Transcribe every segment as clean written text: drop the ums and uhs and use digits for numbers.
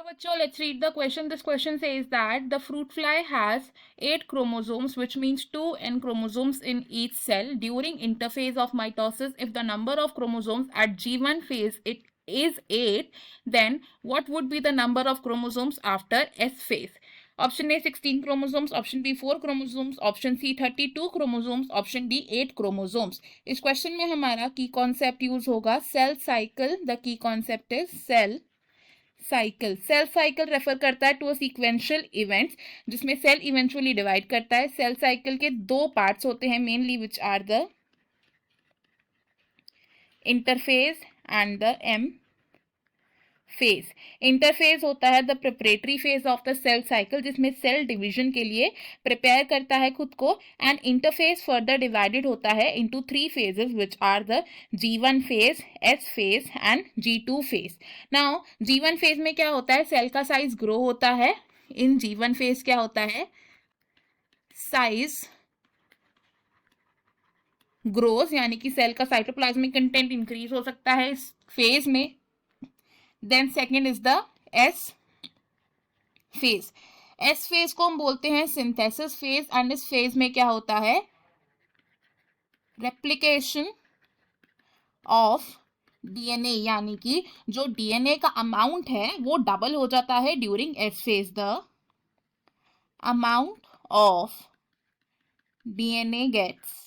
So, bachcho, let's read the question. This question says that the fruit fly has 8 chromosomes, which means 2 N chromosomes in each cell. During interphase of mitosis, if the number of chromosomes at G1 phase it is 8, then what would be the number of chromosomes after S phase? Option A 16 chromosomes, option B 4 chromosomes, option C 32 chromosomes, option D 8 chromosomes. इस question में हमारा key concept use होगा cell cycle. The key concept is cell cycle. Cell cycle refer करता है to a sequential events जिसमें cell eventually divide करता है. Cell cycle के दो पार्ट्स होते हैं mainly, which are the interphase and the M phase. Interphase होता है the preparatory phase of the cell cycle जिसमें सेल डिवीजन के लिए प्रिपेयर करता है खुद को. एंड इंटरफेज फर्दर डिवाइडेड होता है into 3 phases which are the G1 phase, S phase and G2 phase. Now G1 phase में क्या होता है, सेल का साइज ग्रो होता है. इन G1 फेज क्या होता है, साइज ग्रोज, यानी कि सेल का साइटोप्लाज्मिक कंटेंट इंक्रीज हो सकता है इस फेज में. Then second is the S phase. S phase को हम बोलते हैं सिंथेसिस फेज. एंड इस फेज में क्या होता है, रेप्लिकेशन ऑफ डीएनए, यानी कि जो डीएनए का अमाउंट है वो डबल हो जाता है during S phase. The amount of DNA gets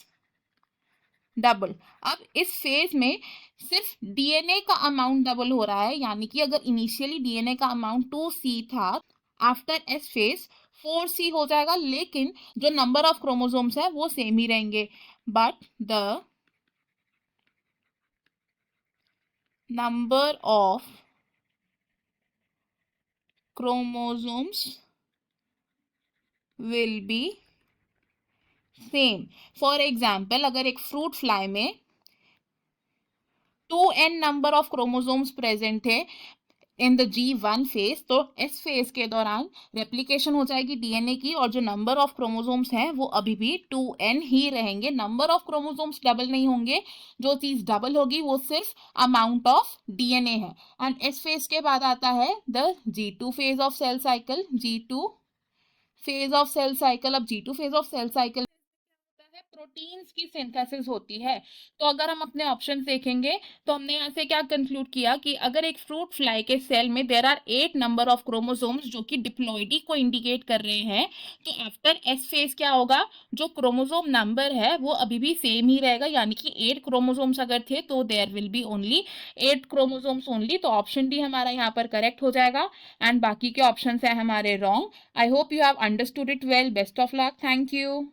double. अब इस फेज में सिर्फ डीएनए का अमाउंट डबल हो रहा है, यानी कि अगर इनिशियली डीएनए का अमाउंट 2C था, आफ्टर एस फेज 4C हो जाएगा, लेकिन जो नंबर ऑफ क्रोमोसोम्स है वो सेम ही रहेंगे. But the number of chromosomes will be same. For example, अगर एक फ्रूट फ्लाई में 2n number of chromosomes present थे इन द G1 फेज, तो S फेज के दौरान रेप्लिकेशन हो जाएगी डीएनए की और जो नंबर ऑफ क्रोमोसोम्स हैं वो अभी भी 2n ही रहेंगे. नंबर ऑफ क्रोमोसोम्स डबल नहीं होंगे. जो चीज डबल होगी वो सिर्फ अमाउंट ऑफ डीएनए है. एंड S फेज के बाद आता है the G2 phase of cell cycle. G2 phase of cell cycle. अब G2 phase of cell cycle proteins की सिंथेसिस होती है. तो अगर हम अपने ऑप्शन देखेंगे तो हमने यहाँ से क्या कंक्लूड किया कि अगर एक फ्रूट फ्लाई के सेल में there are 8 number of chromosomes जो कि डिप्लॉइडी को इंडिकेट कर रहे हैं, तो आफ्टर एस फेज क्या होगा, जो क्रोमोसोम नंबर है वो अभी भी सेम ही रहेगा, यानी कि 8 क्रोमोसोम्स अगर थे तो there will be only 8 chromosomes only. तो ऑप्शन डी हमारा यहाँ पर करेक्ट हो जाएगा एंड बाकी के ऑप्शन है हमारे wrong. I hope you have understood it well. Best of luck. Thank you.